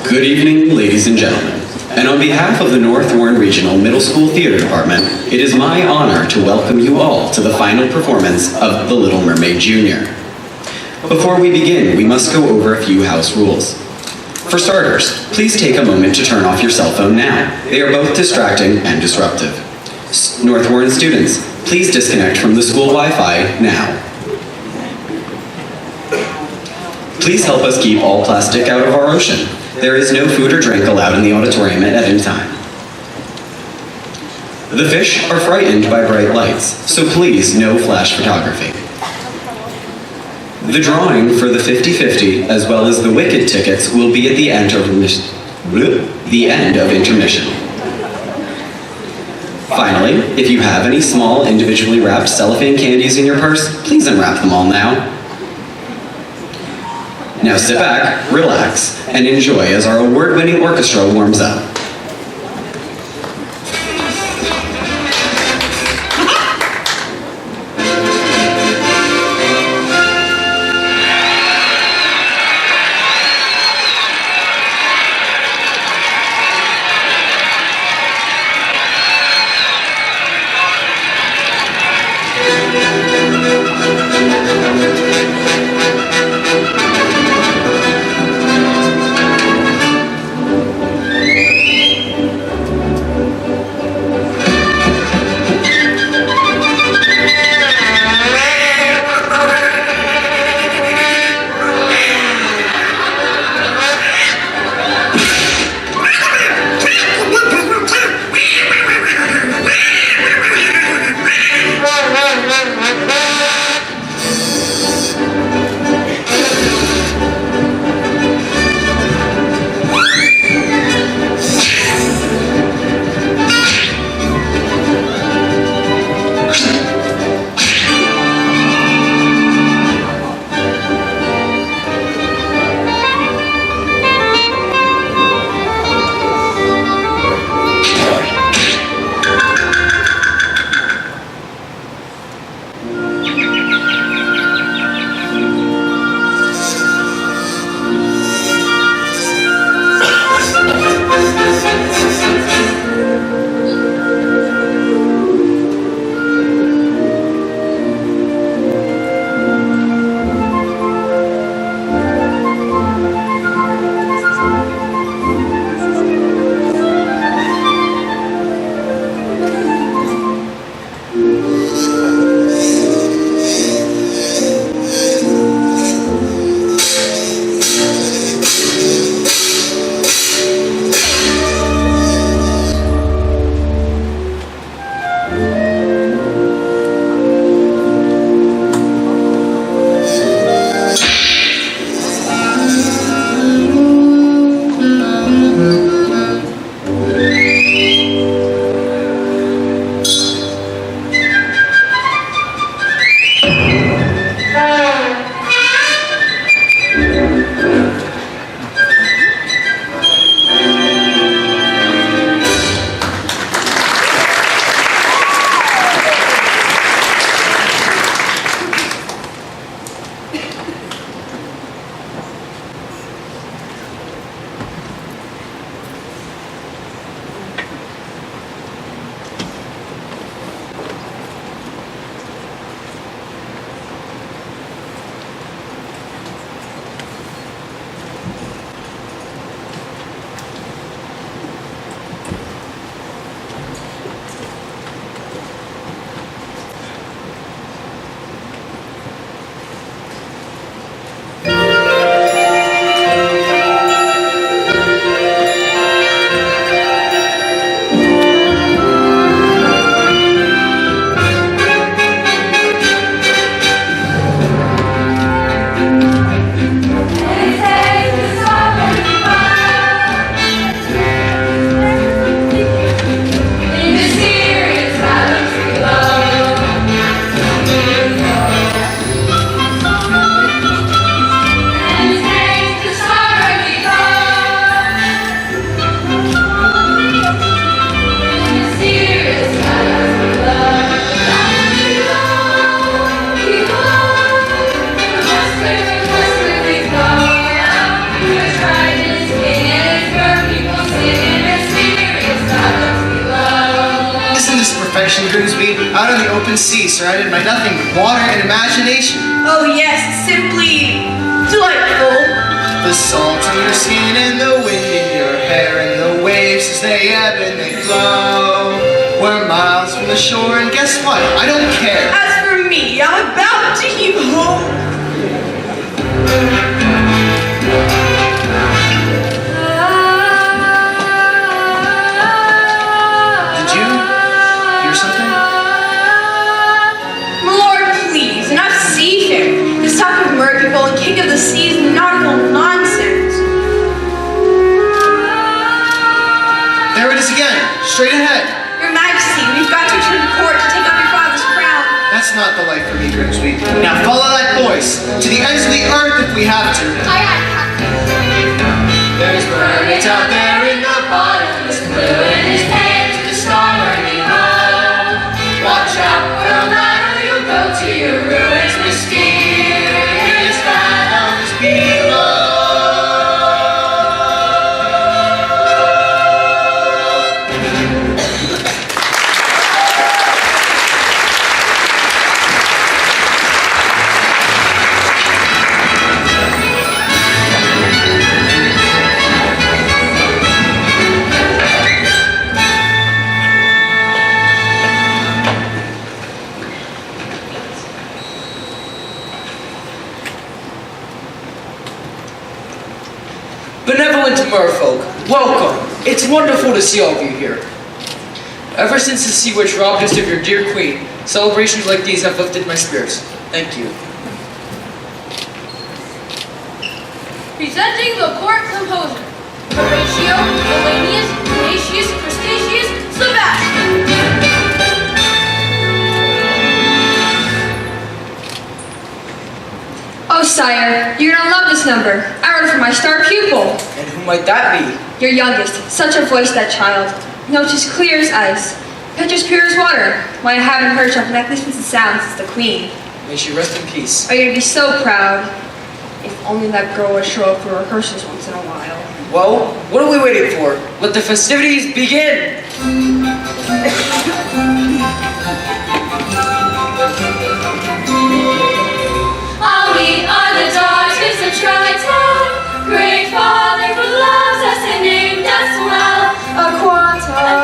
Good evening, ladies and gentlemen. And on behalf of the North Warren Regional Middle School Theater Department, it is my honor to welcome you all to the final performance of The Little Mermaid Jr. Before we begin, we must go over a few house rules. For starters, please take a moment to turn off your cell phone now. They are both distracting and disruptive. North Warren students, please disconnect from the school Wi-Fi now. Please help us keep all plastic out of our ocean. There is no food or drink allowed in the auditorium at any time. The fish are frightened by bright lights, so please no flash photography. The drawing for the 50-50 as well as the Wicked tickets will be at the end of intermission. Finally, if you have any small individually wrapped cellophane candies in your purse, please unwrap them all now. Now sit back, relax, and enjoy as our award-winning orchestra warms up. out on the open sea, surrounded by nothing but water and imagination. Oh yes, simply delightful. The salt on your skin and the wind in your hair and the waves as they ebb and they flow. We're miles from the shore and guess what? I don't care. As for me, I'm about to heave home. Did you hear something? My lord, please, enough seafaring. This talk of merpeople and king of the seas and nautical nonsense. There it is again, straight ahead. Your Majesty, we've got to return to court to take up your father's crown. That's not the life for me, Grimsby. Now follow that voice to the ends of the earth if we have to. Aye, aye, Captain. There's mermaids out there in the bottomless blue in his hand to the stormy home. Watch out, no matter you'll go to your ruins, mysterious fathoms below. Benevolent merfolk, welcome. It's wonderful to see all of you here. Ever since the sea witch robbed us of your dear queen, celebrations like these have lifted my spirits. Thank you. Presenting the court composer, Horatio, Elenius, Ignatius, Prestigius, Sebastian. Oh, sire, you're gonna love this number. I wrote it for my star pupil. And who might that be? Your youngest. Such a voice, that child. Notes as clear as ice. Pitch as pure as water. Why, I haven't heard such magnificent sounds since the queen. May she rest in peace. Are you gonna be so proud? If only that girl would show up for rehearsals once in a while. Well, what are we waiting for? Let the festivities begin! We are the daughters of Triton, great Father who loves us and named us well.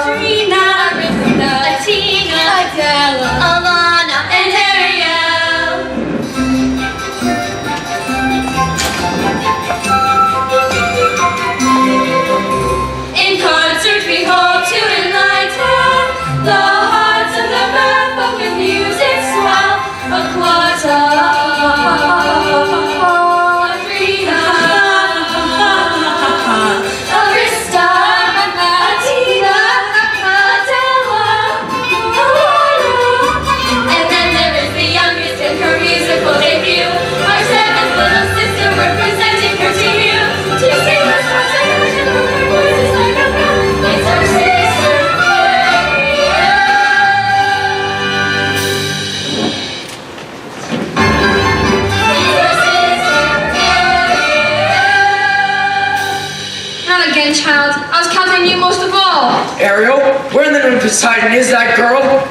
Trina, Ursula, Tina, Adela, Alana, and Ariel. In concert we hope to enlighten the hearts of the merfolk with music swell. Representing her to you, to sing the songs and worship with her voices like a bell. It's our sister, Not again, child. I was counting on you most of all. Ariel, where in the name of Poseidon is that girl?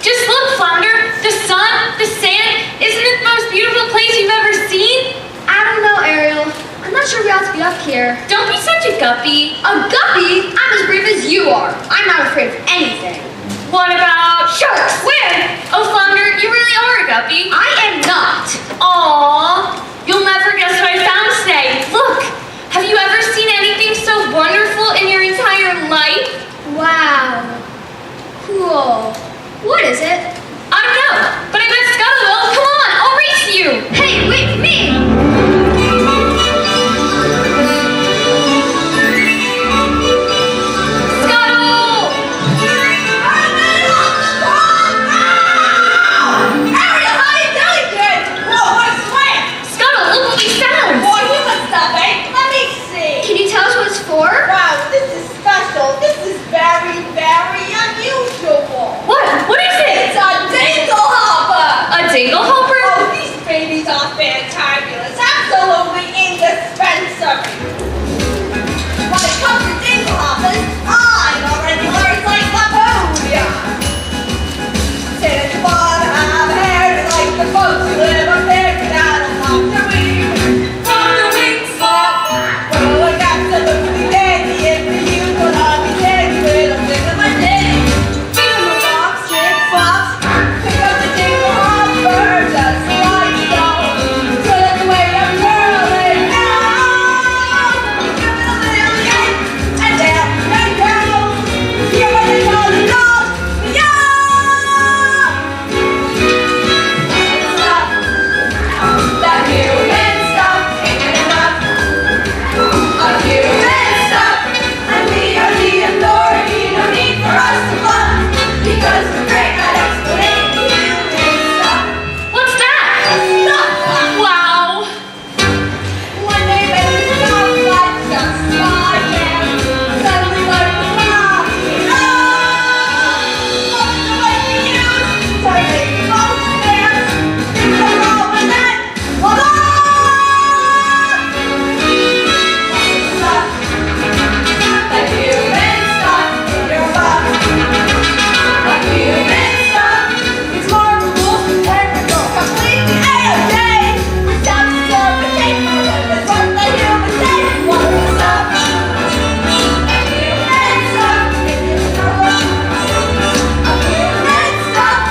just look, Flounder. The sun, the sand, isn't it the most beautiful place you've ever seen? I don't know, Ariel. I'm not sure we ought to be up here. Don't be such a guppy. A guppy? I'm as brave as you are. I'm not afraid of anything. What about Sharks? Where? Oh, Flounder, you really are a guppy. I am not. Aww, you'll never guess what I found today. Look, have you ever seen anything so wonderful in your entire life? Wow. Cool. What is it? I don't know, but I bet Scuttle will. Come on, I'll race you. Hey, wait for me! Scuttle! Ariel, how you doing, kid? are fantabulous, absolutely indispensable. When it comes to dingle hoppers, I'm already learned like Laponia. Since you wanna have hair like the folks who live up there, get out of the wings. From the wings, well, look absolutely dandy if you put on me dandy with a flick of my dick. Give him a box, chick, fox, pick up the dingle hopper, just like so. Twirl it the way I'm twirling now. Give it a little yank, and down and down. Hear what they call the dog, yeah! That human stuff ain't enough. A human stuff, and we are the authority. No need for us to bluff, because we're great at explaining human stuff. What's that? Stuff! Wow. One day they stop like just I am. Suddenly learn to stop. What's the way to use? Suddenly folks dance. Think they're all with that. Voila! Stuff. That human stuff in your box. That human stuff. It's marketable, technical, completely A-OK. Sounds so potato, that's what the human say. What's the stuff? That human stuff in your box. A human stuff.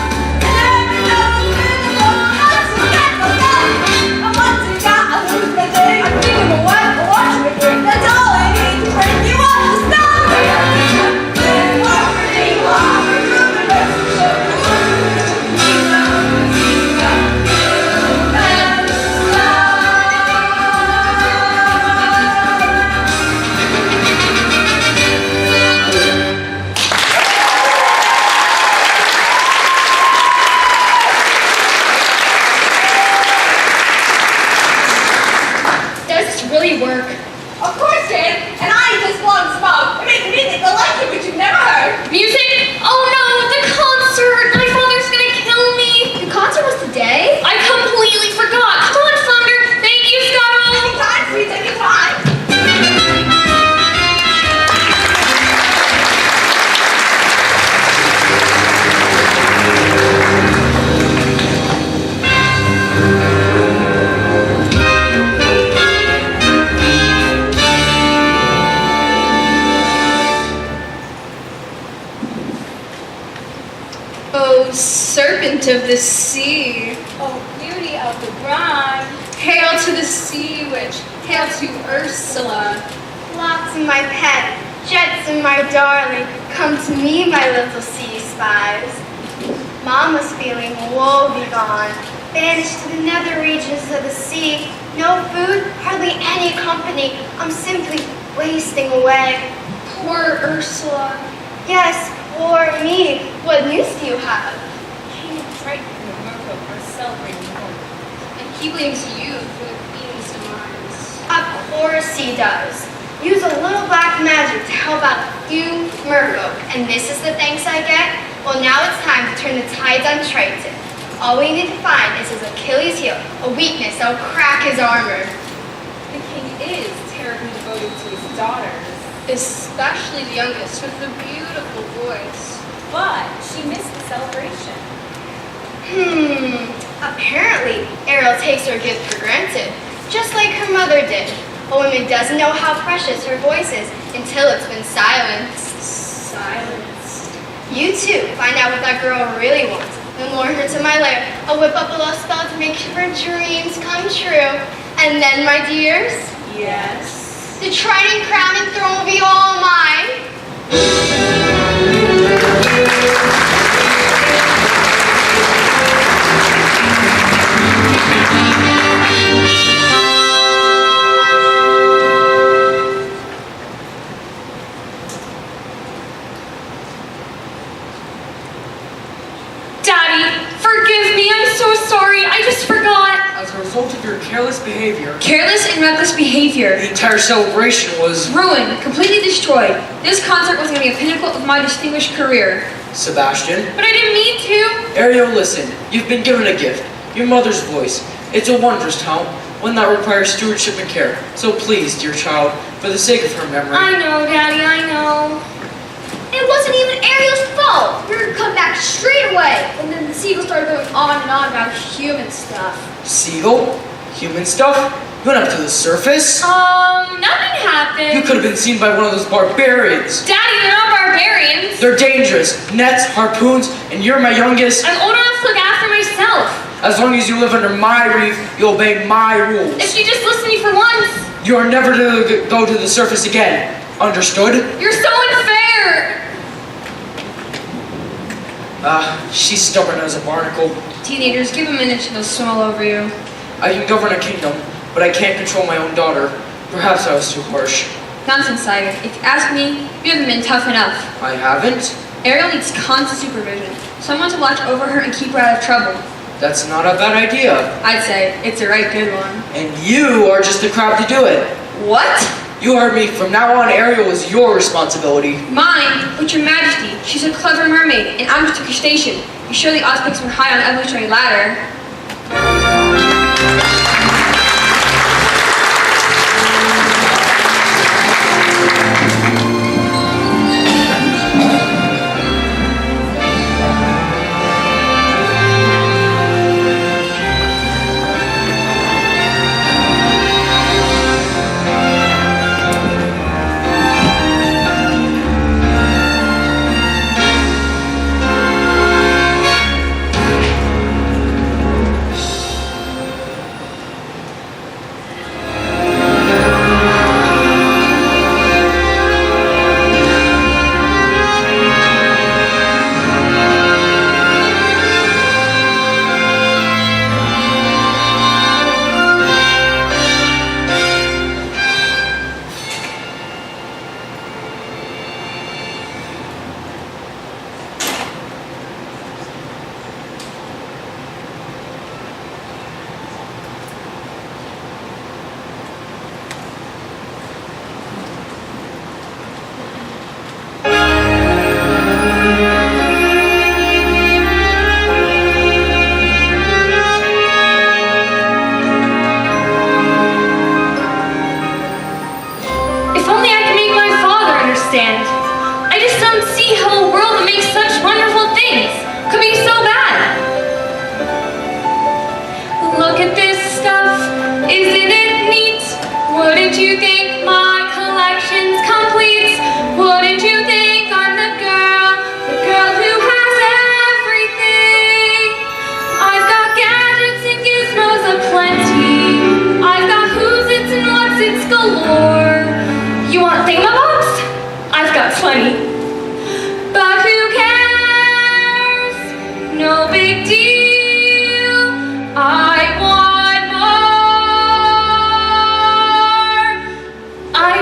And every nose in the book. That's what gets the stuff. And once you got a loose the thing, I'm giving a wet, a wash me drink. That's all I need to bring you up to stuff. Does this really work? Of course, kid. And I just want smoke. It makes music the like it, which you've never heard. Music? Oh no, the concert! My father's gonna kill me! The concert was today? I completely forgot! Come on, Thunder! Thank you, Scuttle! Anytime, sweet, anytime. Oh, serpent of the sea, Oh, beauty of the brine. hail to the sea witch, hail to Ursula. Flotsam, my pet, Jetsam, my darling, come to me, my little sea spies. Mama's feeling woe begone, banished to the nether regions of the sea. No food, hardly any company. I'm simply wasting away. Poor Ursula. Yes, poor me. What news do you have? King Triton and Mermaid are celebrating home. And he blames you for the queen's demise. Of course he does. Use a little black magic to help out a few merfolk, and this is the thanks I get? Well, now it's time to turn the tides on Triton. All we need to find is his Achilles heel, a weakness that will crack his armor. The king is terribly devoted to his daughters, Especially the youngest with the beautiful voice. but she missed the celebration. Apparently, Ariel takes her gift for granted, just like her mother did. A woman doesn't know how precious her voice is until it's been silenced. Silence. You too, find out what that girl really wants. Then lure her to my lair. I'll whip up a little spell to make her dreams come true. And then, my dears, Yes. the Triton crown and throne will be all mine. Daddy, forgive me, I'm so sorry, I just forgot. As a result of your careless behavior, Careless and reckless behavior. the entire celebration was... Ruined, completely destroyed. This concert was going to be a pinnacle of my distinguished career. Sebastian, But I didn't mean to. Ariel, listen. You've been given a gift. Your mother's voice. It's a wondrous town, one that requires stewardship and care. So please, dear child, for the sake of her memory. I know, Daddy, I know. It wasn't even Ariel's fault. We were to come back straight away. And then the seagull started going on and on about human stuff. Seagull? Human stuff? You went up to the surface? Nothing happened. You could have been seen by one of those barbarians. Daddy, they're not barbarians. They're dangerous. Nets, harpoons, and you're my youngest. I'm old enough to look after myself. As long as you live under my reef, you obey my rules. If you just listen to me for once. You are never to go to the surface again. Understood? You're so unfair. She's stubborn as a barnacle. Teenagers, give a minute and they'll swim all over you. I can govern a kingdom, but I can't control my own daughter. Perhaps I was too harsh. Nonsense, Sire. If you ask me, you haven't been tough enough. I haven't? Ariel needs constant supervision. Someone to watch over her and keep her out of trouble. That's not a bad idea. I'd say it's a right good one. And you are just the crowd to do it. What? You heard me. From now on, Ariel is your responsibility. Mine? But your majesty, she's a clever mermaid, and I'm just took her station. You surely ought to pick someone high on the evolutionary ladder. I just don't see how a world that makes such wonderful things could be so bad. Look at this stuff, isn't it neat? Wouldn't you think my collection's complete? Wouldn't you think I'm the girl who has everything? I've got gadgets and gizmos aplenty. I've got who's its and what's its galore. You want thingamabobs? I've got plenty. But who cares? No big deal. I want more. I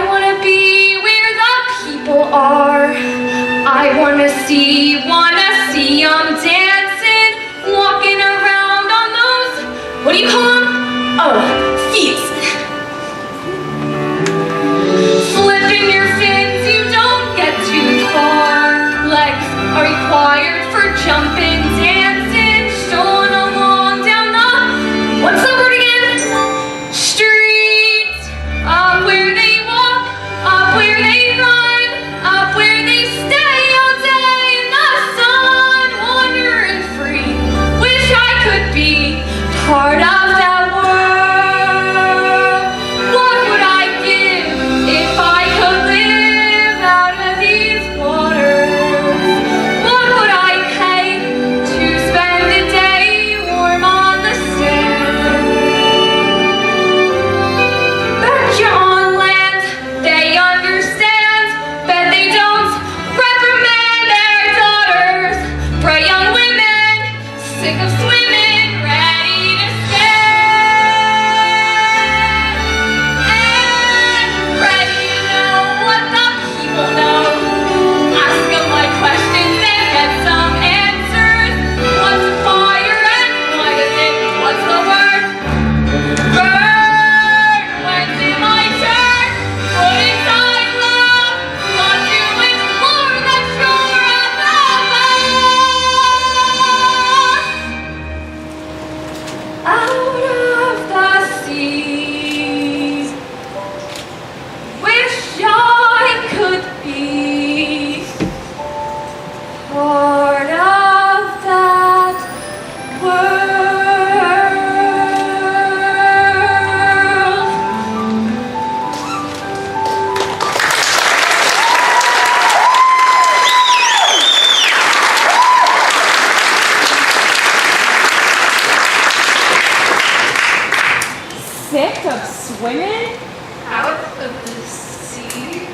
sick of swimming? Out of the sea?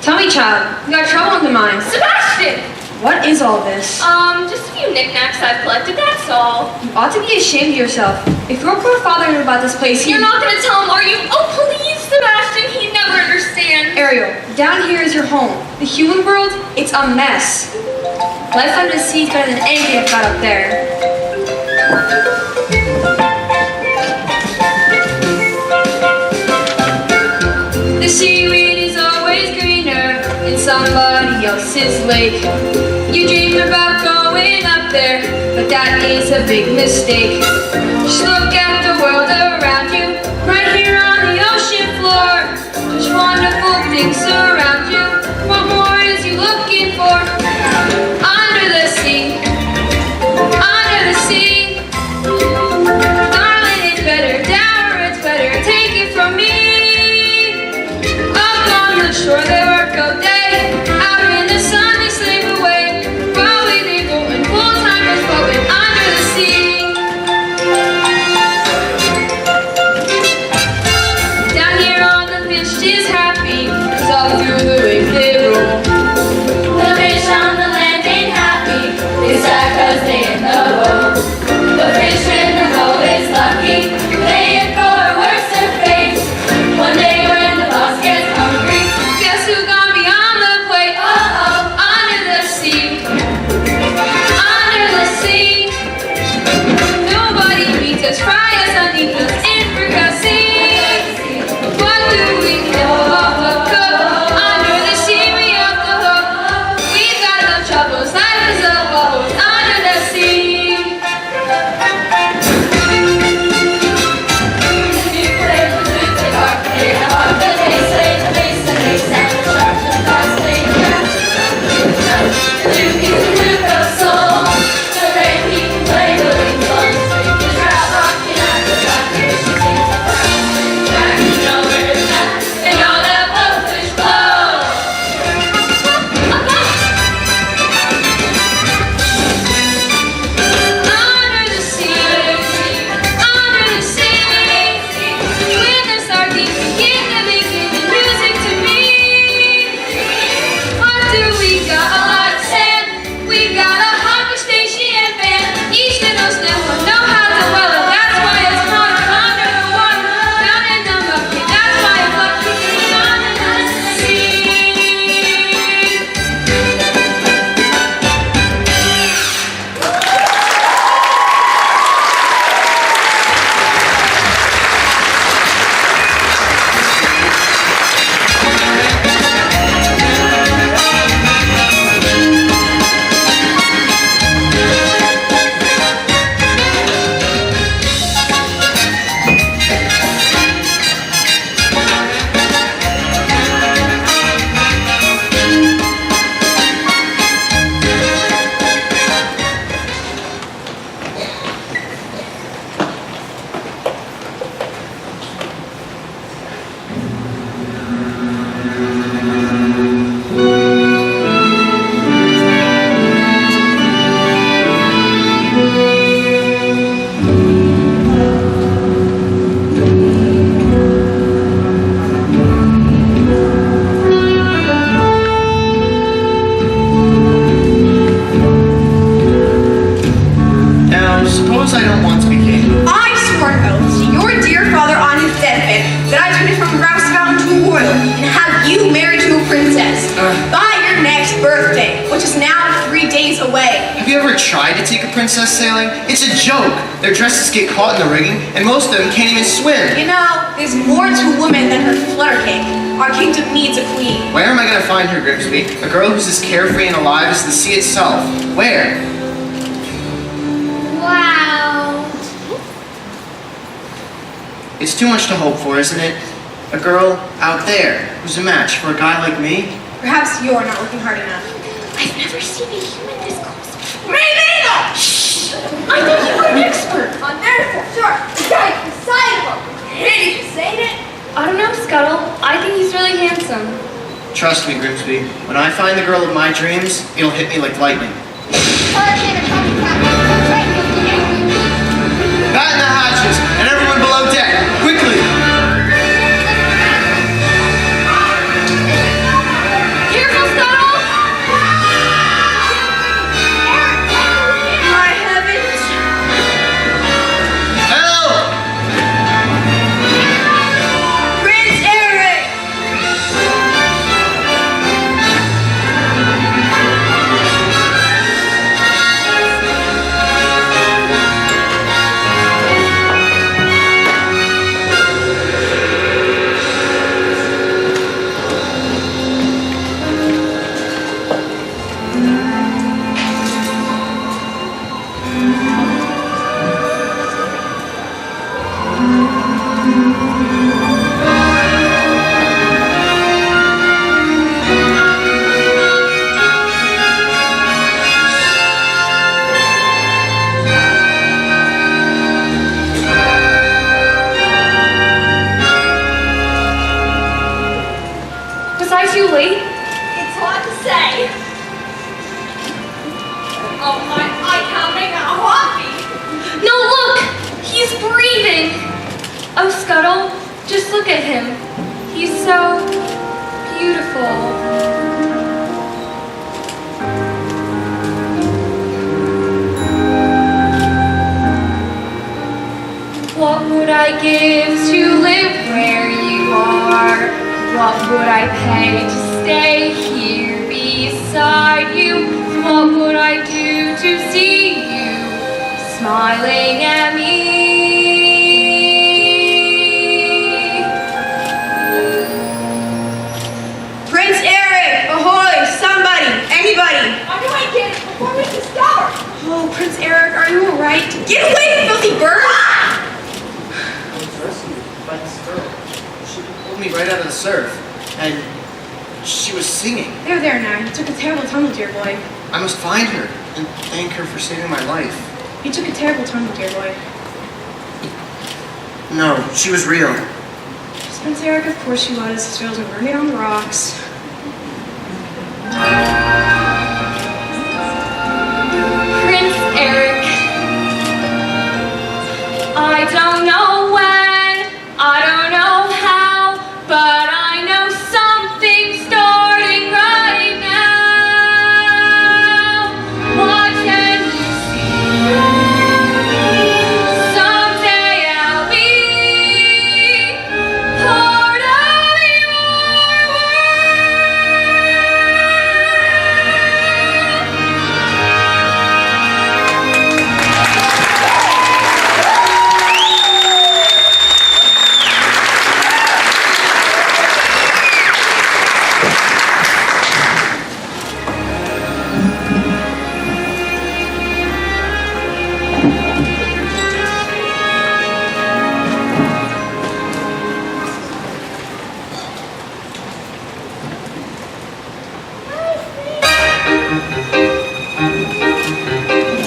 Tell me, child, you got trouble on the mind. Sebastian! What is all this? Just a few knickknacks I've collected, that's all. You ought to be ashamed of yourself. If your poor father knew about this place, You're not gonna tell him, are you? Oh, please, Sebastian, he'd never understand. Ariel, down here is your home. The human world, it's a mess. Life under the sea is better than anything I've got up there. The seaweed is always greener in somebody else's lake. You dream about going up there, but that is a big mistake. Just look at the world around you, right here on the ocean floor. There's wonderful things around you. What more is you looking for? Under the sea, under the sea. Darling, it's better down where it's better. Take it from me. Up on the shore they work all day. Out in the sun they slave away. While we leave and full time is floating under the sea. Down here on the fish is happy, 'cause all through the waves they roll. The fish on the land ain't happy. They sad 'cause they in the boat. The fish in the boat is lucky. They in for a worse fate. One day when the boss gets hungry, Guess who gonna be on the plate? uh-oh, Under the sea, under the sea. Nobody beats us, fry us, underneath us, in fricassee. What do we cook? Under the sea, we off the hook. We've got no troubles, life is a bubble under the sea. you play with the dark, they have the face, and they stand the sharks and cross they cast. The Duke is a Duke of soul. The rain he can play the wings on the string. The trout rocking at the dock, here she sings a flashing back. You know where it's at, and all that blowfish blow. Under the sea, under the sea. When the sardines begin to make music to me. What do we got? A lot of sand. We got a harbor station band. Each little step will know how to well. That's why it's called under the water. Down in the mucky. That's why it's lucky. Under the sea. Now, suppose I don't want to be king. I swore an oath to your dear father on his deathbed that I'd turn you from rouseabout into a royal and have you married to a princess by your next birthday, which is now 3 days away. Have you ever tried to take a princess sailing? It's a joke. Their dresses get caught in the rigging, and most of them can't even swim. You know, there's more to a woman than her flutter cake. Our kingdom needs a queen. Where am I going to find her, Grimsby? A girl who's as carefree and alive as the sea itself. Where? Wow. It's too much to hope for, isn't it? A girl out there who's a match for a guy like me? Perhaps you're not looking hard enough. I've never seen a human this close before. Me neither! Shh! I thought you were an expert. On there, sure. The guy beside him. Did you say it? I don't know, Scuttle. I think he's really handsome. Trust me, Grimsby. When I find the girl of my dreams, it'll hit me like lightning. Batten the hatches, and everyone below deck, quickly! Careful, Scuttle! My heavens! Help! Prince Eric! Was I too late? It's hard to say. Oh my, I can't make out a heartbeat. No, look! He's breathing! Oh, Scuttle, just look at him. He's so beautiful. What would I give to live where you are? What would I pay to stay here beside you? What would I do to see you smiling at me? Prince Eric! Ahoy! Somebody! Anybody! I knew I'd get it before we discovered. Oh, Prince Eric, are you alright? Get away, filthy bird! By this girl. She pulled me right out of the surf, and she was singing. There now. You took a terrible tumble, dear boy. I must find her and thank her for saving my life. You took a terrible tumble, dear boy. No, she was real. Prince Eric, of course she was. She was a mermaid on the rocks. Prince Eric. I don't know when, I don't know how, but I know something's starting right now. What can you see? Someday I'll be part of your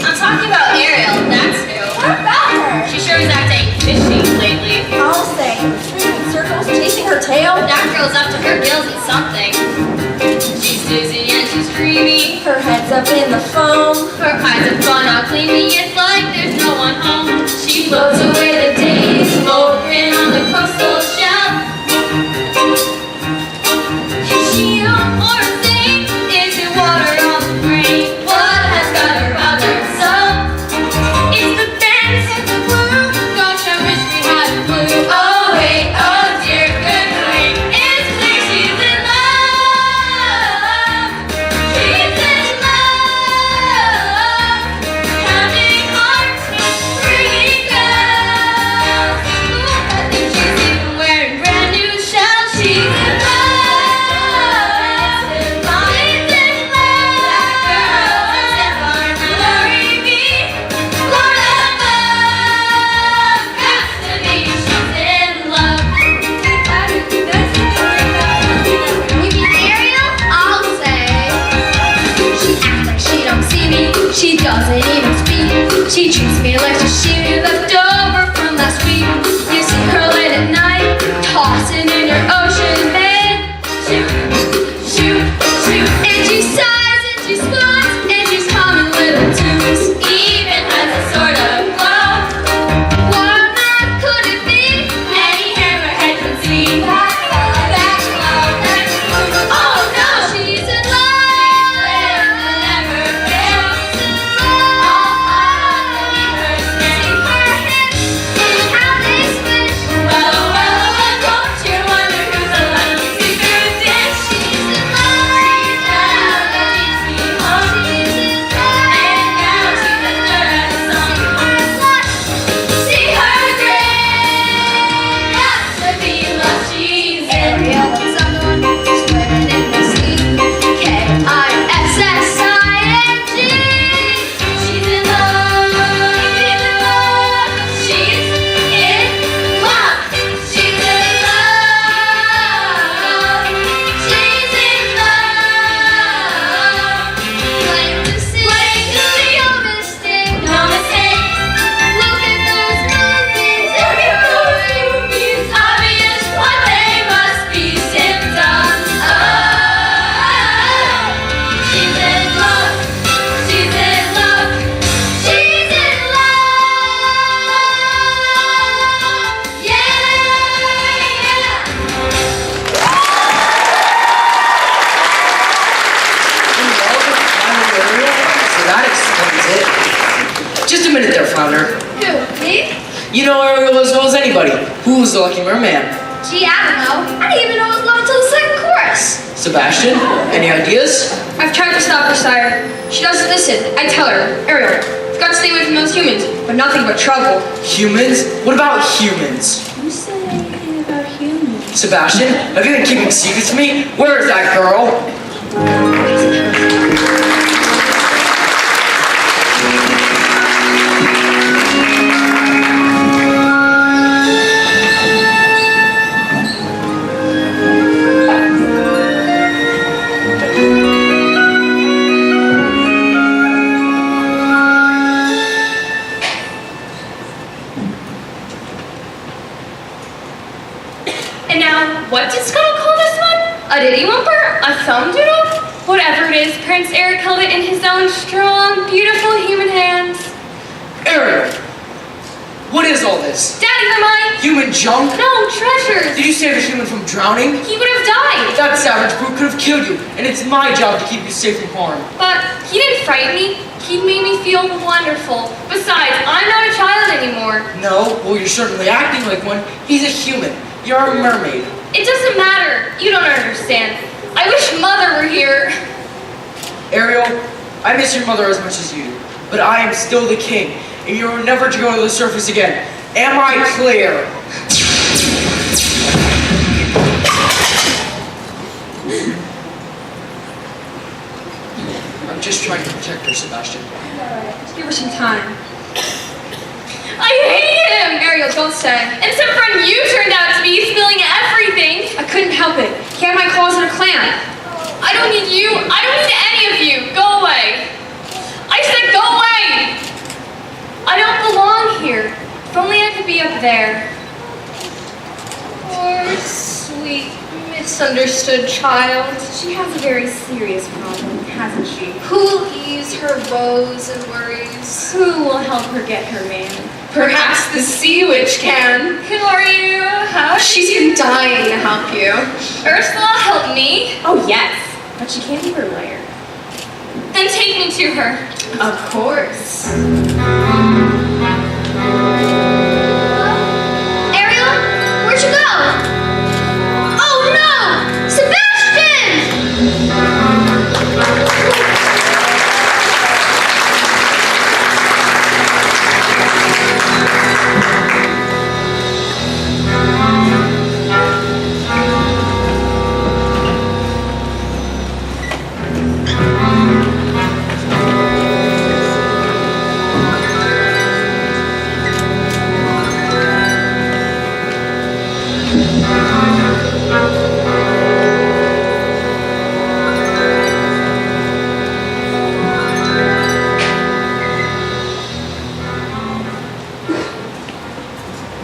I'm talking about Ariel, that's who. What about her? She sure is acting fishy lately. I'll say, spinning circles, chasing her tail. That girl's up to her gills in something. She's dizzy and she's dreamy. Her head's up in the foam. Her eyes have gone out gleamy. It's like there's no one home. She floats away the days, floating on the coastal shelf. Is she on or a saint? Is it water on the brain? What has got her bothered so? It's the dance and the blue. Gosh, I wish we had blue. Oh wait, oh dear, good night. It's clear she's in love. She's in love. Counting hearts, ringing bells. Ooh, I think she's even wearing brand new shells. She's in love. Mommy's in love. That girl is worrying me. Lord above, has to be she's in love. You mean Ariel? I'll say. She acts like she don't see me. She doesn't even speak. She treats me like she left over from last week. You see her late at night, tossing in your ocean bed. Just a minute there, Flounder. Who, me? You know Ariel as well as anybody. Who was the lucky merman? Gee, I don't know. I didn't even know it was love until the second chorus. Sebastian, any ideas? I've tried to stop her, sire. She doesn't listen. I tell her, Ariel, you've got to stay away from those humans, but nothing but trouble. Humans? What about humans? Who said anything about humans? Sebastian, have you been keeping secrets from me? Where is that girl? What did Scuttle call this one? A ditty whumper? A thumb doodle? Whatever it is, Prince Eric held it in his own strong, beautiful human hands. Ariel, what is all this? Daddy, remind. Human junk? No, treasures. Did you save a human from drowning? He would have died. That savage brute could have killed you, and it's my job to keep you safe from harm. But he didn't frighten me. He made me feel wonderful. Besides, I'm not a child anymore. No, well, you're certainly acting like one. He's a human. You're a mermaid. It doesn't matter. You don't understand. I wish Mother were here. Ariel, I miss your mother as much as you do, but I am still the king, and you are never to go to the surface again. Am I clear? I'm just trying to protect her, Sebastian. Just give her some time. I hate him! Ariel, don't say. And some friend you turned out to be, spilling everything. I couldn't help it. He had my claws in a clam. I don't need you. I don't need any of you. Go away. I said go away! I don't belong here. If only I could be up there. Poor, sweet, misunderstood child. She has a very serious problem, hasn't she? Who'll ease her woes and worries? Who will help her get her man? Perhaps the sea witch can. Who are you? How? She's been dying to help you. Ursula, help me. Oh, yes. But she can't be her lair. Then take me to her. Of course. Ariel, where'd you go? Oh, no! Sebastian!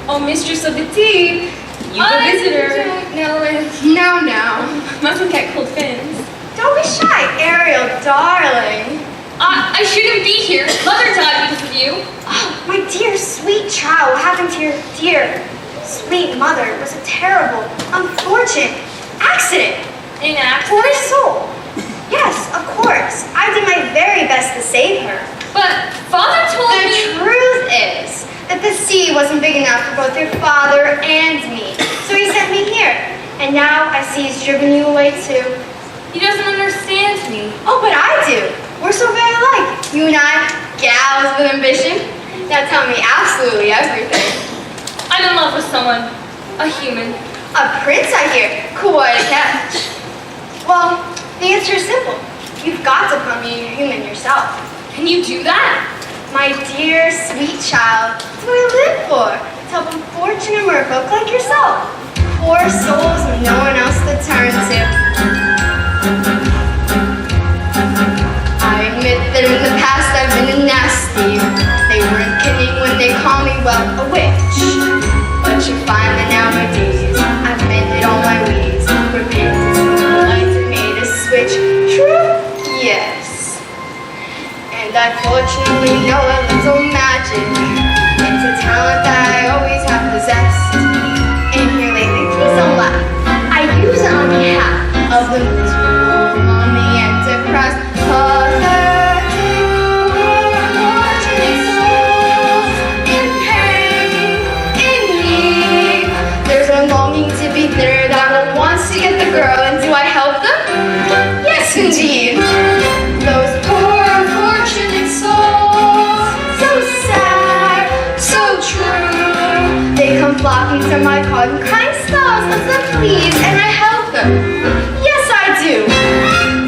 Oh, mistress of the deep, you the visitor. No. Mustn't get cold fins. Don't be shy, Ariel, darling. I shouldn't be here. Mother died because of you. Oh, my dear, sweet child, what happened to your dear, sweet mother was a terrible, unfortunate accident. An accident? Poor soul. Yes, of course. I did my very best to save her. But Father told The me... truth is that the sea wasn't big enough for both your father and me. So he sent me here. And now I see he's driven you away too. He doesn't understand me. Oh, but I do. We're so very alike. You and I, gals with ambition. Now tell me absolutely everything. I'm in love with someone. A human. A prince, I hear. Quite a catch. Well, the answer is simple. You've got to become a human yourself. Can you do that? My dear, sweet child, that's what I live for. To help unfortunate merfolk like yourself. Poor souls with no one else to turn to. I admit that in the past I've been a nasty. They weren't kidding when they call me, well, a witch. But you find that nowadays I've mended all my ways. Repentance from the lights and made a switch. True? Yes. And I fortunately know a little magic. It's a talent that I always have possessed. And here lately, please don't laugh. I use it on behalf of the miserable, lonely, and depressed, pathetic, unfortunate soul. are my pardon, crying spells of the please, and I help them. Yes, I do.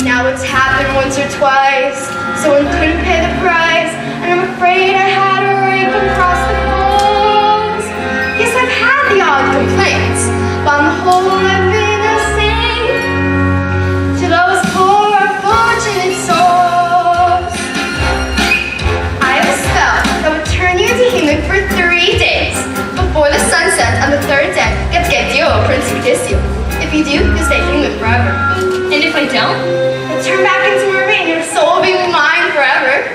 Now it's happened once or twice, someone couldn't pay the price, and I'm afraid I had to rake across the coals. Yes, I've had the odd complaints, but on the whole I've been a saint to those poor unfortunate souls. I have a spell that would turn you into human for 3 days. Before the sunset on the 3rd day, get to get you, Prince to kiss you. If you do, you'll stay human forever. And if I don't? You'll turn back into mermaid and your soul will be mine forever.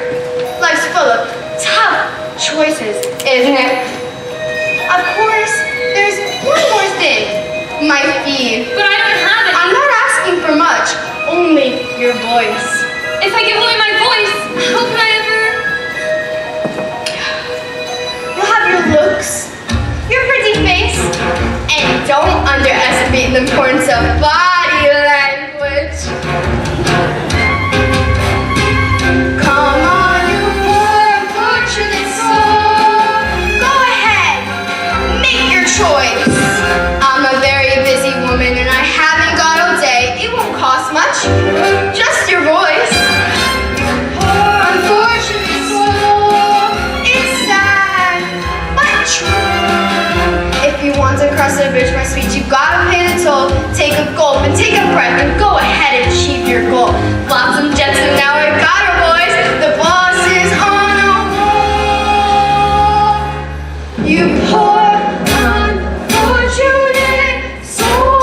Life's full of tough choices, isn't it? Of course, there's one more thing. My fee. But I don't have it. I'm not asking for much, only your voice. If I give away my voice, how can I ever... You'll have your looks, your pretty face, and don't underestimate the importance of body language. Come on, you poor unfortunate soul. Go ahead, make your choice. I'm a very busy woman and I haven't got all day. It won't cost much, just your voice. Poor unfortunate soul, it's sad, but true. If you want to cross the bridge, my sweet, you gotta pay the toll. Take a gulp and take a breath and go ahead and achieve your goal. Flotsam Jetsam, now I got her, boys. The boss is on a roll. You poor unfortunate soul.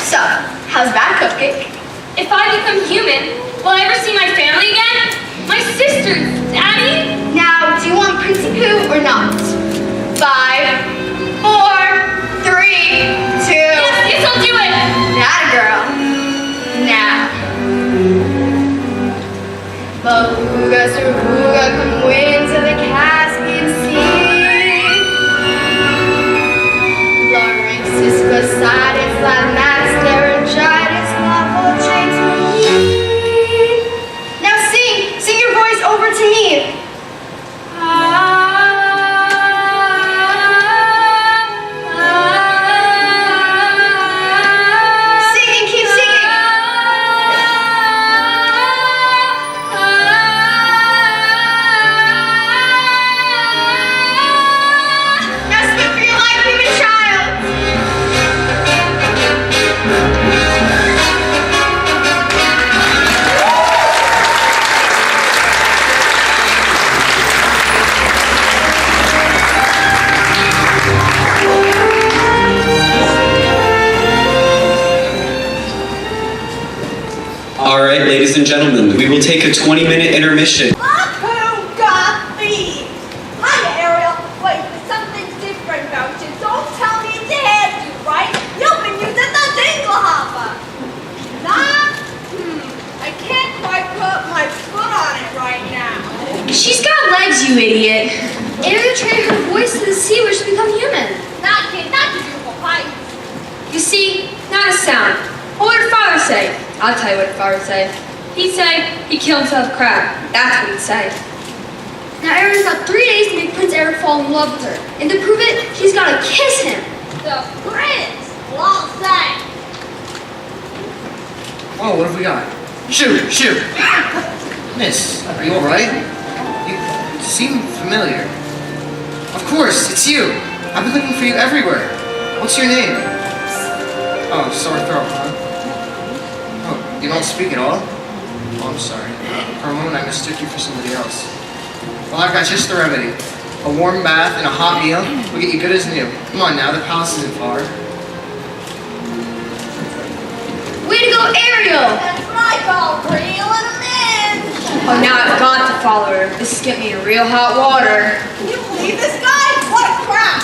So, how's that cupcake? If I become human, will I ever see my family again? My sisters, Daddy? Now, do you want Princey Pooh or not? 5, 4, 3, 2. Yes, I'll do it! That girl. Now. Beluga, Suruga, come winds of the Caspian Sea. Lawrence, Poseidon, Max, Laryngitis, Lava, now sing your voice over to me. Sing and keep singing. Now speak for your life, human child. All right, ladies and gentlemen, we will take a 20-minute intermission. Look who got me! Hiya, Ariel. Wait, something's different about you. Don't tell me it's had you, right? You've been using the dingle hopper. Nah? I can't quite put my foot on it right now. She's got legs, you idiot. Ariel traded her voice to the sea where she become human. Not kid, not you for fight. You see, not a sound. What would her father say? I'll tell you what her father would say. He'd say he killed himself with crab. That's what he'd say. Now Ariel's got 3 days to make Prince Eric fall in love with her. And to prove it, she's got to kiss him. The prince will all say. Oh, what have we got? Shoot! Miss, are you alright? You seem familiar. Of course, it's you. I've been looking for you everywhere. What's your name? Oh, sore throat, huh? Oh, you don't speak at all? Oh, I'm sorry. For a moment I mistook you for somebody else. Well, I've got just the remedy. A warm bath and a hot meal will get you good as new. Come on now, the palace isn't far. Way to go, Ariel! That's right, all reeling them in. Oh, now I've got to follow her. This is getting me in real hot water. You believe this guy? What a crap!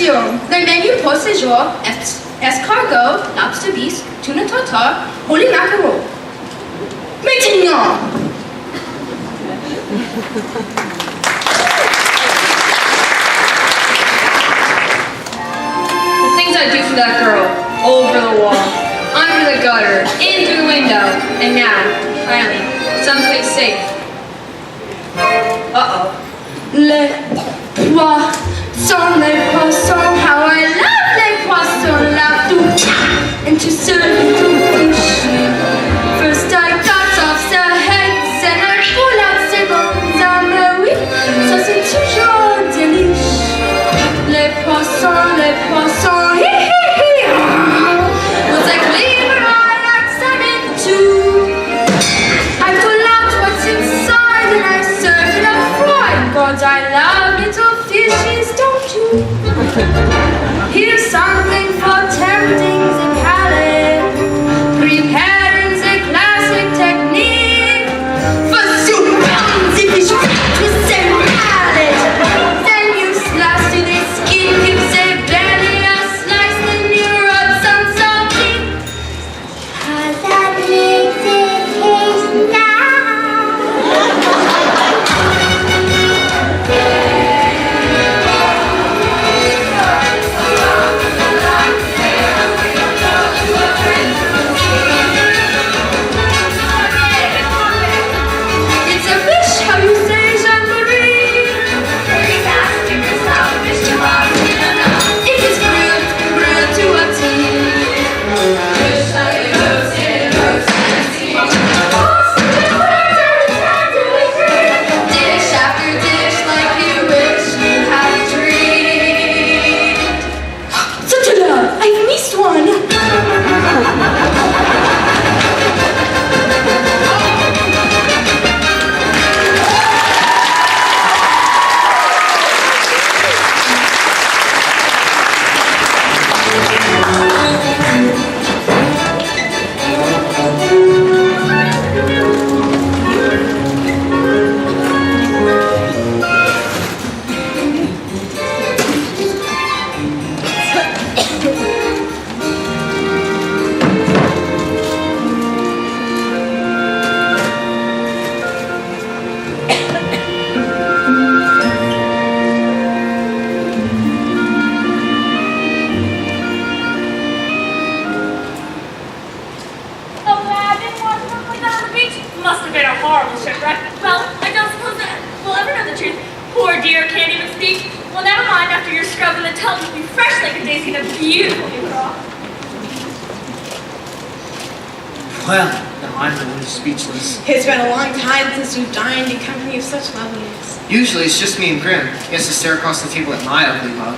Attention! Le menu pour ce jour est escargot, lobster bisque, tuna tartare, holy mackerel. Maintenant! The things I do for that girl. Over the wall, under the gutter, in through the window, and now, finally, someplace safe. Uh-oh. Les poissons, how I love les poissons, love to and to serve to fish. First I cut off their heads and I pull out their bones. Ah mais oui, ça c'est toujours délice. Les poissons, hi hi hi. Was I clean by accident too? I pull out what's inside and I serve it up fried. God, I love little fishes, don't you? Here's something for tempting the palate, preparing the classic technique for soup. The fish with the palate. Then you slice to the skin, give the belly a slice, then you rub some salty. How that makes it taste It's a fish, how you say, Jean-Marie? It is brewed to a tea. Dish after dish, like you wish you had a dream. Ta-ta-da! I missed one! Oh, I didn't want to look like that on the beach. Must have been a horrible shipwreck. Well, I don't suppose that we'll ever know the truth. Poor dear can't even speak. Well, never mind. After your scrub and the tub will be fresh like a daisy and a beautiful new frock. Well, now I'm the one who's speechless. It's been a long time since you've dined in company of such loveliness. Usually it's just me and Grim. He has to stare across the table at my ugly mug.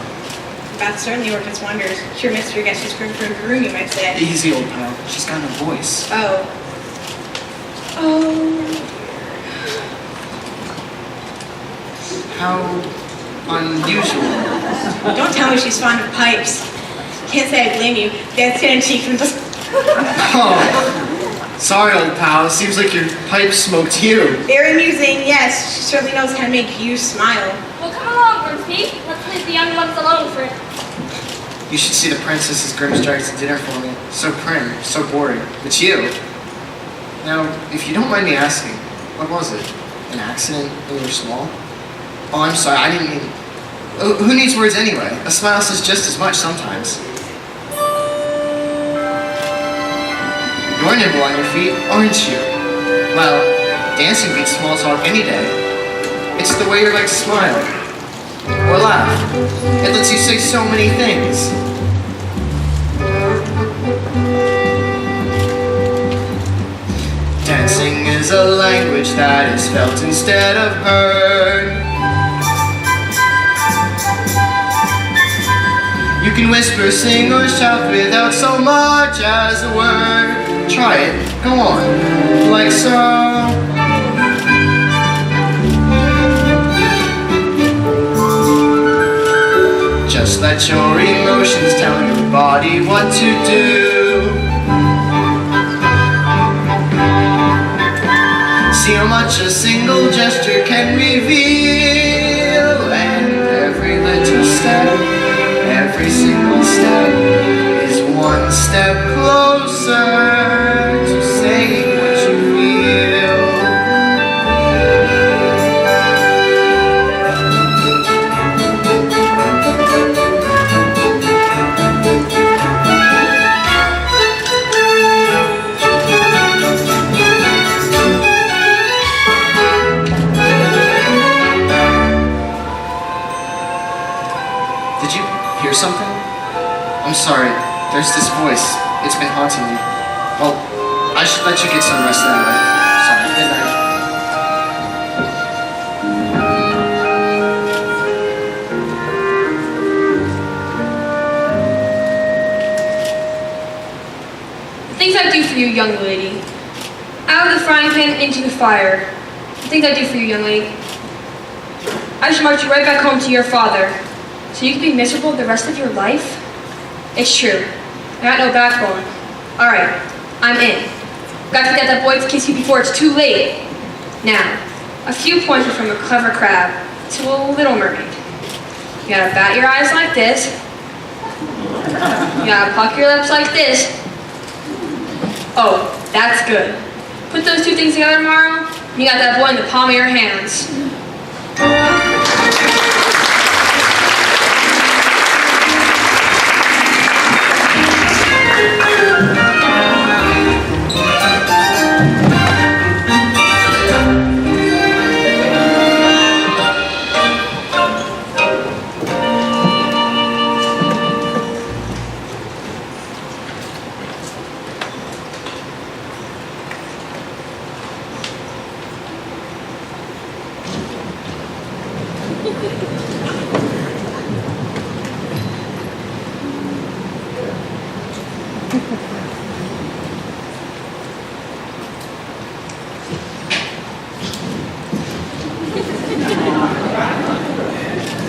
That certainly worked its wonders. Sure mystery gets she's groomed for a groom, you might say. Easy, old pal. She's got no voice. Oh. How unusual. Don't tell me she's fond of pipes. Can't say I blame you. Dad's skin and cheeks and just... Oh, sorry, old pal. It seems like your pipe smoked you. Very amusing, yes. She certainly knows how to make you smile. Well, come along, Grimsby. Let's leave the young ones alone for You should see the princesses Grimm's dragged to dinner for me. So prim, so boring. It's you. Now, if you don't mind me asking, what was it? An accident when you were small? Oh, I'm sorry, I didn't mean... Oh, who needs words anyway? A smile says just as much sometimes. You're nimble on your feet, aren't you? Well, dancing beats small talk any day. It's the way your legs smile. Or laugh. It lets you say so many things. Dancing is a language that is felt instead of heard. You can whisper, sing, or shout without so much as a word. Try it. Go on. Like so. Just let your emotions tell your body what to do. See how much a single gesture can reveal. And every little step, every single step is one step closer to saying what you feel. Did you hear something? I'm sorry, there's this voice. It's been haunting me. Well, I should let you get some rest anyway. Sorry, good night. The things I do for you, young lady. Out of the frying pan into the fire. The things I do for you, young lady. I should march you right back home to your father, so you can be miserable the rest of your life? It's true. I got no backbone. Alright, I'm in. Got to get that boy to kiss you before it's too late. Now, a few pointers from a clever crab to a little mermaid. You gotta bat your eyes like this. You gotta puck your lips like this. Oh, that's good. Put those two things together tomorrow, and you got that boy in the palm of your hands.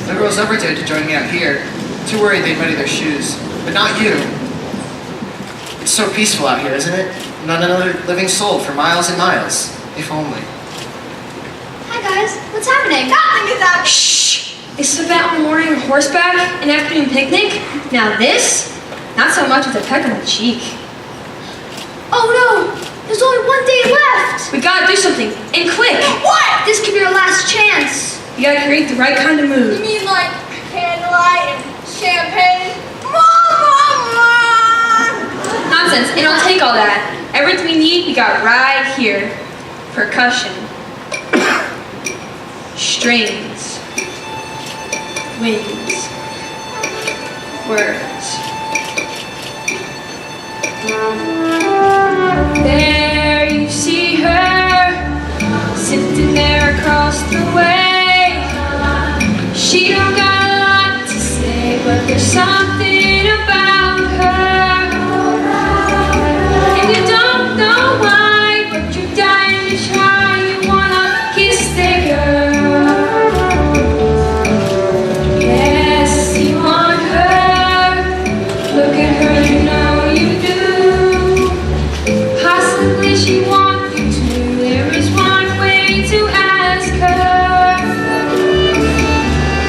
The girls overdared to join me out here. Too worried they'd muddy their shoes. But not you. It's so peaceful out here, isn't it? Not another living soul for miles and miles. If only. Hi guys, what's happening? Nothing is happening. Shh! Is this about a morning on horseback, an afternoon picnic? Now this? Not so much as a peck on the cheek. Oh no, there's only one day left. We gotta do something, and quick! What? This could be our last chance. You gotta create the right kind of You mood. mean like candlelight and champagne? Mama! Nonsense, it don't take all that. Everything we need, we got right here. Percussion. Strings. Winds. Words. There you see her, sitting there across the way. She don't got a lot to say, but there's something about her. And you don't know why, but you're dying to try. You wanna kiss the girl. Yes, you want her. Look at her, you know you do. Possibly she wants you to. There is one way to ask her.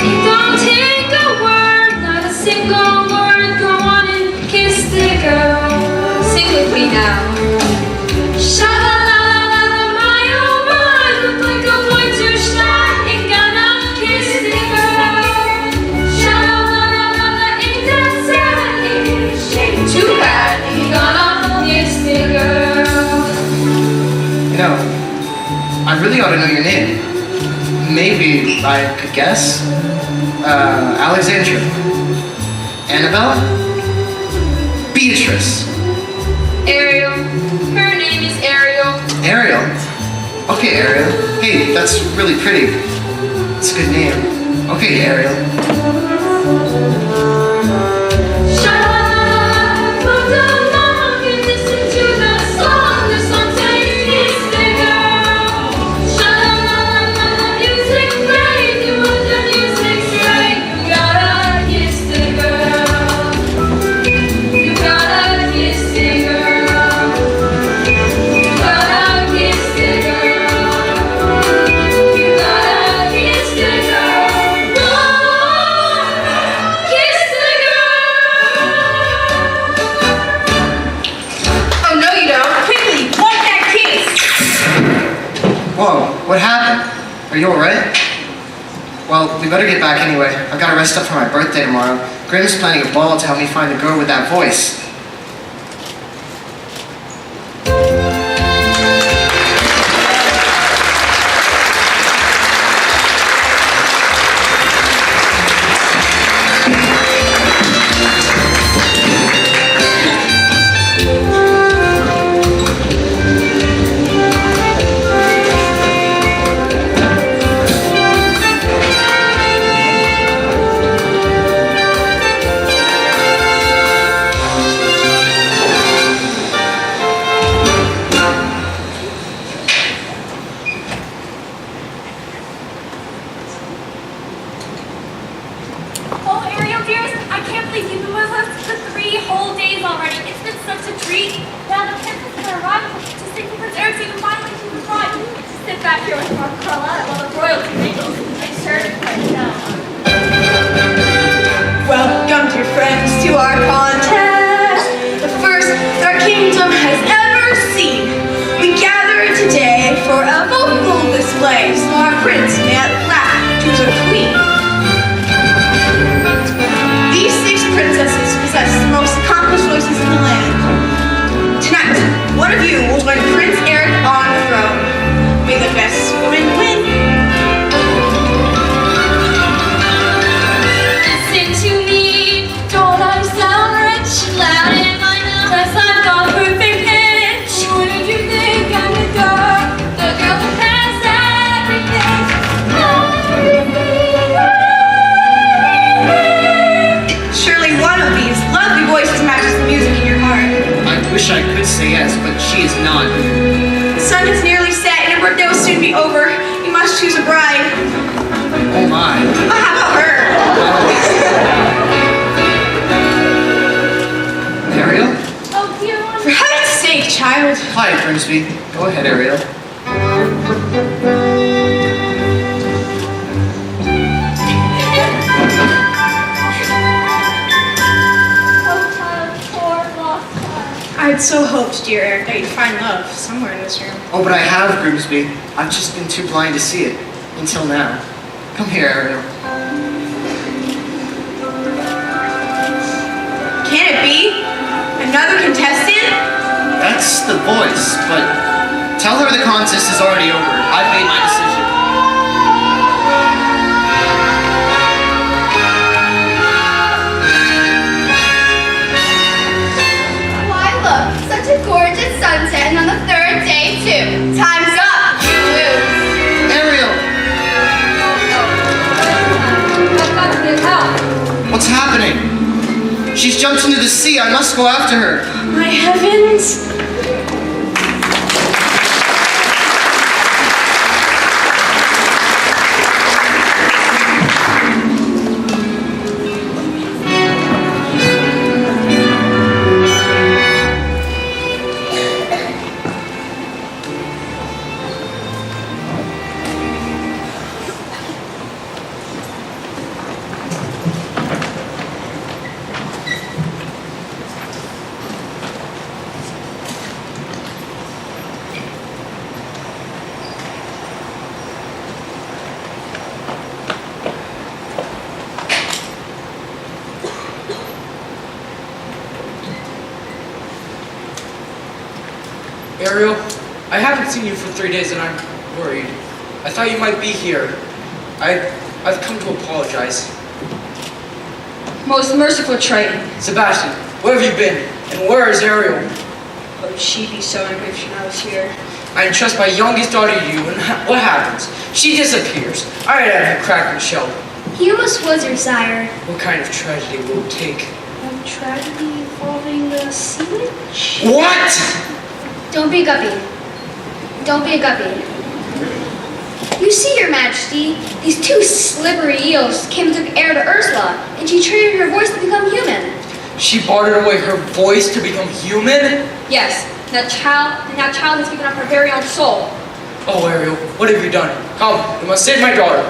It don't take a word, not a single word. Go on and kiss the girl. Sing with me now. Sha-la-la-la-la, my oh my, look like a boy too shy. Ain't gonna kiss the girl. Sha-la-la-la-la, ain't that sad? Ain't shame too bad. Ain't gonna kiss the girl. You know, I really ought to know your name. Maybe I could guess. Alexandra. Annabella? Beatrice. Ariel. Her name is Ariel. Ariel? Okay, Ariel. Hey, that's really pretty. It's a good name. Okay, Ariel. Sha-la-la-la, come along and listen to the song. The song says kiss the girl. Sha-la-la-la, music's great. You want the music straight. You gotta kiss the girl. You gotta kiss the girl. You gotta kiss the girl. You gotta kiss the girl. Whoa. you alright? Well, we better get back anyway. I've got to rest up for my birthday tomorrow. Grimm's planning a ball to help me find the girl with that voice. Oh, Ariel, dearest, I can't believe you've been with us for 3 whole days already. It's been such a treat. Now the princess has arrived to sing Prince Eric's even finally to the bride. Just sit back here with Mark Carlotta while the royalty mingles. I sure to play now. Welcome, dear friends, to our contest, the first that our kingdom has ever seen. We gather today for a vocal display, so our prince may at last choose a queen. These 6 princesses possess the most accomplished voices in the land. Tonight, one of you will join Prince Eric on the throne. May the best woman win. Listen to me, don't I sound rich and loud in my nose? 'Cause I've got perfect pitch. What did you think I'm the girl? The girl who has everything. Surely one of these lovely voices matches the music in your heart. I wish I could say yes, but she is not. The sun has nearly set and your birthday will soon be over. You must choose a bride. Oh my. Oh, how about her? Ariel? Oh, dear one. For heaven's sake, child. Hi, Grimsby. Go ahead, Ariel. Oh, child, poor lost child. I'd so hoped, dear Eric, that you'd find love somewhere in this room. Oh, but I have, Grimsby. I've just been too blind to see it. Until now. Come here, Ariel. Can it be? Another contestant? That's the voice, but tell her the contest is already over. I've made my decision. Why look, such a gorgeous sunset, and on the 3rd day too. Time's up, you lose. Ariel! I've got to get help. What's happening? She's jumped into the sea. I must go after her. My heavens. Ariel, I haven't seen you for 3 days and I'm worried. I thought you might be here. I've come to apologize. Most merciful Triton. Sebastian, where have you been? And where is Ariel? Would she be so angry if she knows here? I entrust my youngest daughter to you, and what happens? She disappears. I had her crack and shell. He almost was your sire. What kind of tragedy will it take? A tragedy involving the sea witch? What? Don't be a guppy. Don't be a guppy. You see, Your Majesty, these 2 slippery eels came and took air to Ursula, and she traded her voice to become human. She bartered away her voice to become human? Yes, that child has given up her very own soul. Oh, Ariel, what have you done? Come, you must save my daughter.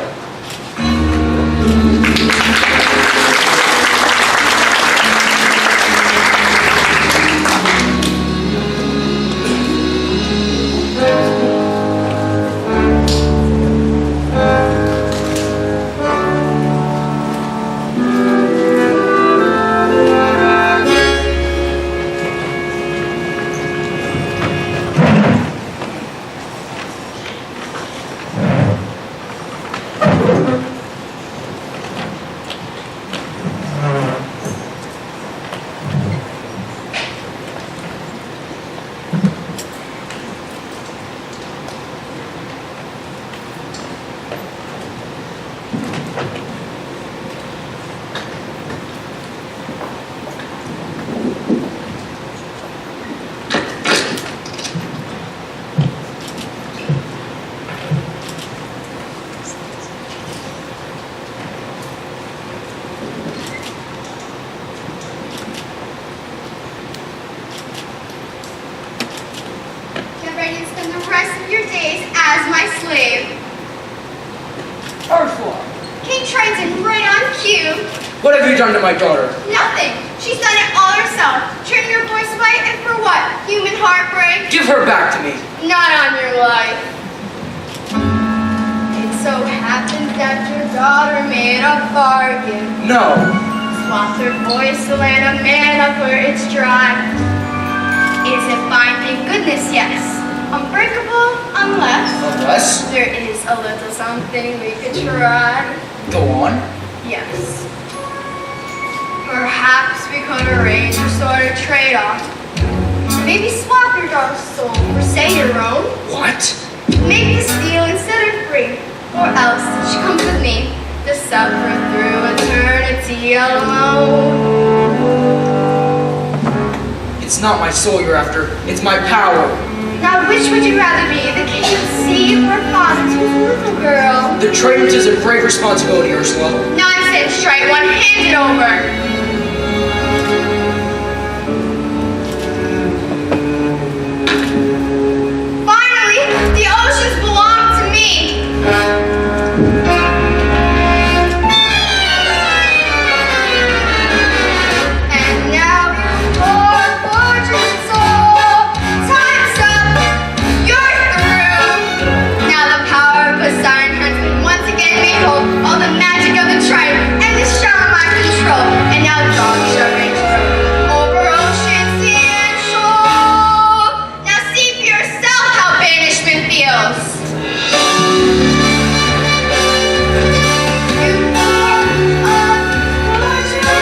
and spend the rest of your days as my slave. Ursula, King Triton, right on cue. what have you done to my daughter? Nothing. She's done it all herself. Turned your voice white, and for what? Human heartbreak? Give her back to me. Not on your life. It so happens that your daughter made a bargain. No. Swapped her voice to land a man up where it's dry. Is it fine? Thank goodness, yes. Unbreakable unless there is a little something we could try. Go on. Yes. Perhaps we could arrange a sort of trade-off. Maybe swap your daughter's soul for, say, your own. What? Maybe steal instead of free. Or else she comes with me to suffer through eternity alone. It's not my soul you're after. It's my power. Now which would you rather be, the king of the sea or a father to his little girl? The trade is a great responsibility, Ursula. Nonsense, Triton. Hand it over. Finally, the oceans belong to me. And now your fortune soul, time's up, you're through. Now the power of Poseidon has been once again made whole. All the magic of the Triton and the shell of my control. And now dogs shall range over ocean, sea, and shore. Now see for yourself how banishment feels. You are unfortunate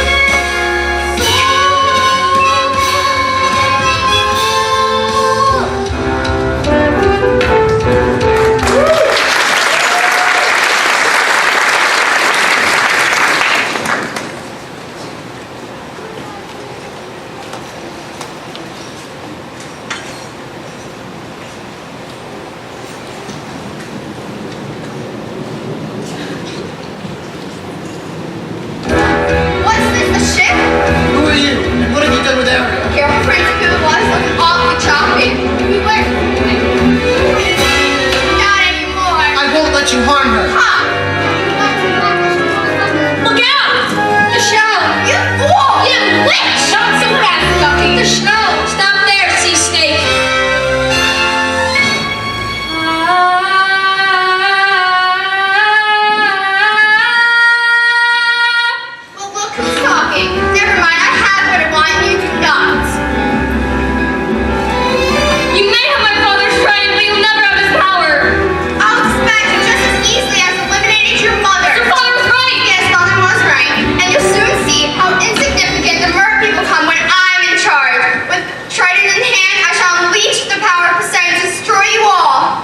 What's this, a ship? Who are you? And what have you done with Ariel? Your prince who was looking awfully choppy. We were. Not anymore. I won't let you harm her. Ha! Look out! The shell! You fool! You witch! Not so fast, Ducky! The shell! Stop there, sea snake! Well, look who's talking. Never mind, I have what I want and you do not. You may have my father's trident, but you'll never have his power. I'll dispatch you just as easily as eliminating your mother. Your father was right. Yes, father was right. And you'll soon see how insignificant the mer people come when I'm in charge. With Triton in hand, I shall unleash the power of Poseidon to destroy you all.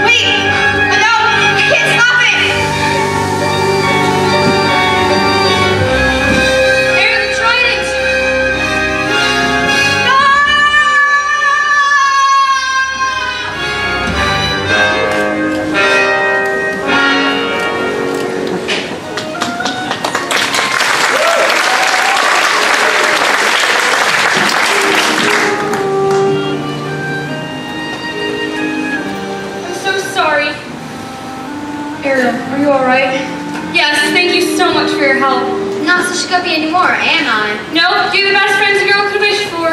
Wait! No! I can't stop it! Eric, the trident. I'm so sorry. Ariel, are you alright? Yes, thank you so much for your help. Not so scubby anymore, am I? No, you're the best friends a girl could wish for.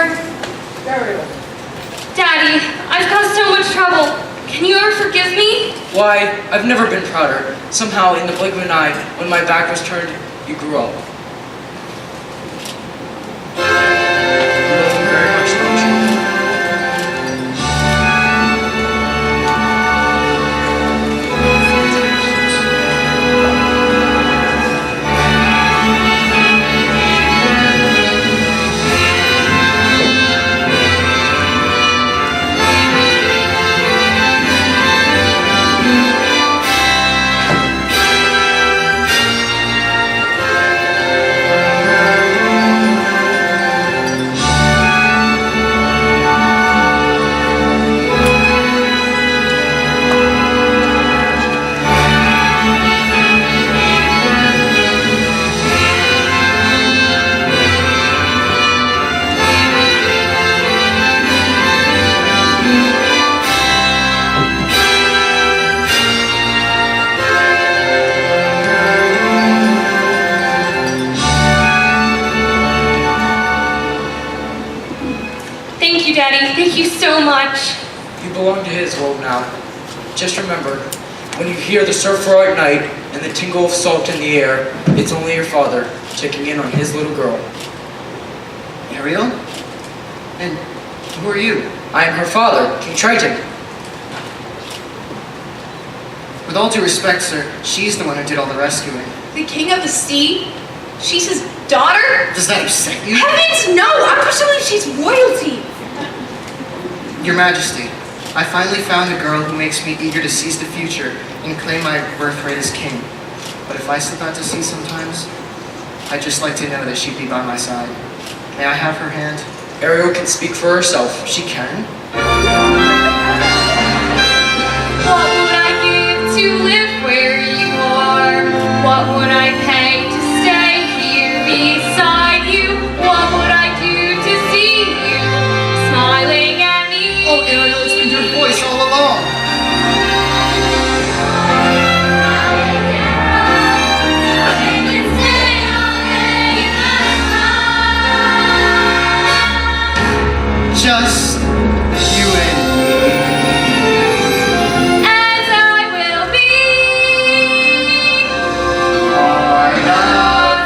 Ariel. Daddy, I've caused so much trouble. Can you ever forgive me? Why, I've never been prouder. Somehow, in the blink of an eye, when my back was turned, you grew up. You love me very much, don't you? much. You belong to his world now. Just remember, when you hear the surf roar at night and the tingle of salt in the air, it's only your father checking in on his little girl. Ariel? And who are you? I am her father, King Triton. With all due respect, sir, she's the one who did all the rescuing. The king of the sea? She's his daughter? Does that upset you? Heavens, no! I'm pursuing she's royalty. Your Majesty, I finally found a girl who makes me eager to seize the future and claim my birthright as king. But if I slip out to sea sometimes, I'd just like to know that she'd be by my side. May I have her hand? Ariel can speak for herself. She can? What would I give to live where you are? What would I pay to stay here beside you? What would I do to see you smiling at me? Oh, Ariel, it's been your voice all along. Just you and me. As I will be. Part of the world.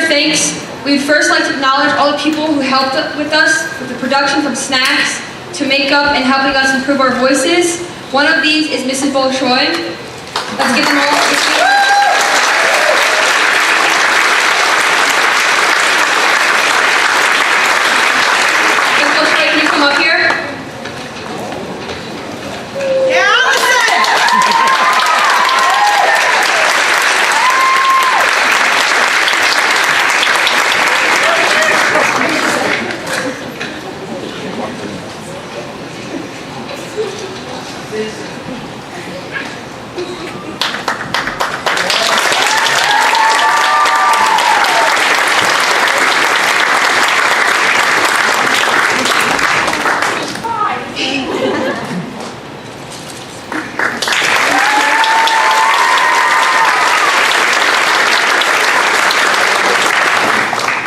Thanks. We'd first like to acknowledge all the people who helped with us with the production, from snacks to makeup and helping us improve our voices. One of these is Mrs. Bolshoi. Let's give them all a round. Ms. Bolshoi, can you come up here?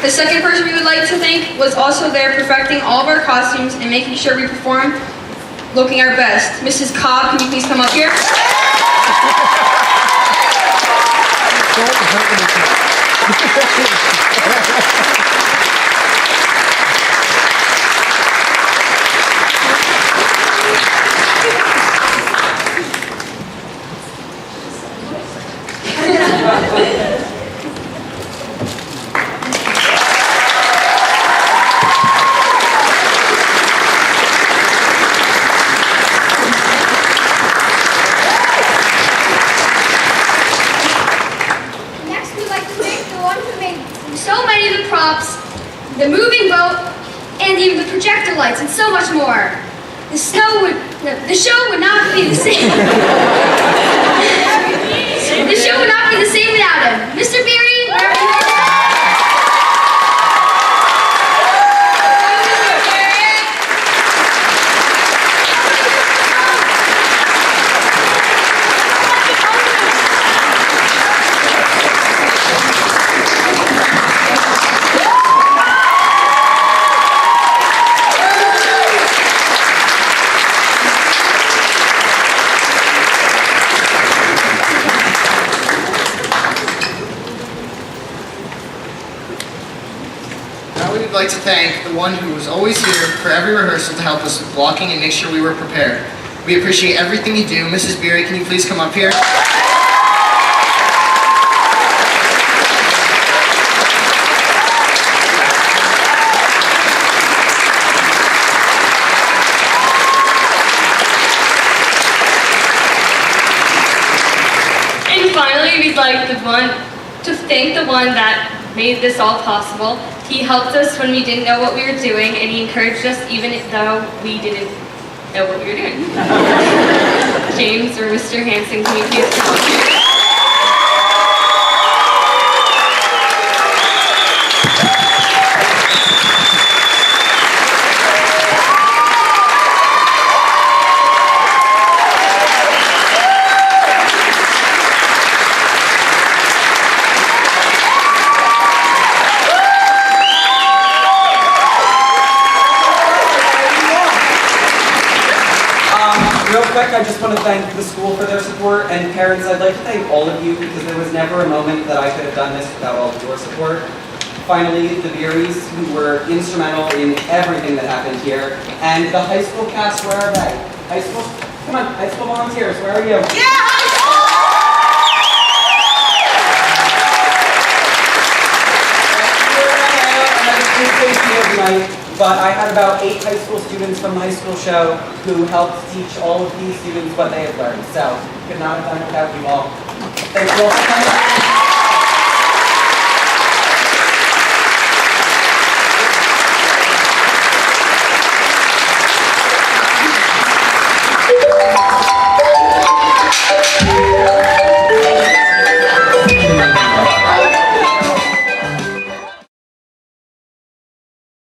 The second person we would like to thank was also there perfecting all of our costumes and making sure we perform looking our best. Mrs. Cobb, can you please come up here? the moving boat, and even the projector lights, and so much more. The show would not be the same. The show would not be the same without him. Mr. Beery, where are you? We'd like to thank the one who was always here for every rehearsal to help us with blocking and make sure we were prepared. We appreciate everything you do. Mrs. Beery, can you please come up here? And finally, we'd like to thank the one that made this all possible. He helped us when we didn't know what we were doing, and he encouraged us even though we didn't know what we were doing. James or Mr. Hanson, can you please come up here? Real quick, I just want to thank the school for their support, and parents, I'd like to thank all of you because there was never a moment that I could have done this without all of your support. Finally, the Beerys, who were instrumental in everything that happened here, and the high school cast, where are they? High school, come on, high school volunteers, where are you? Yeah! But I had about 8 high school students from the high school show who helped teach all of these students what they had learned. So, could not have done it without you all. Thank you all for coming.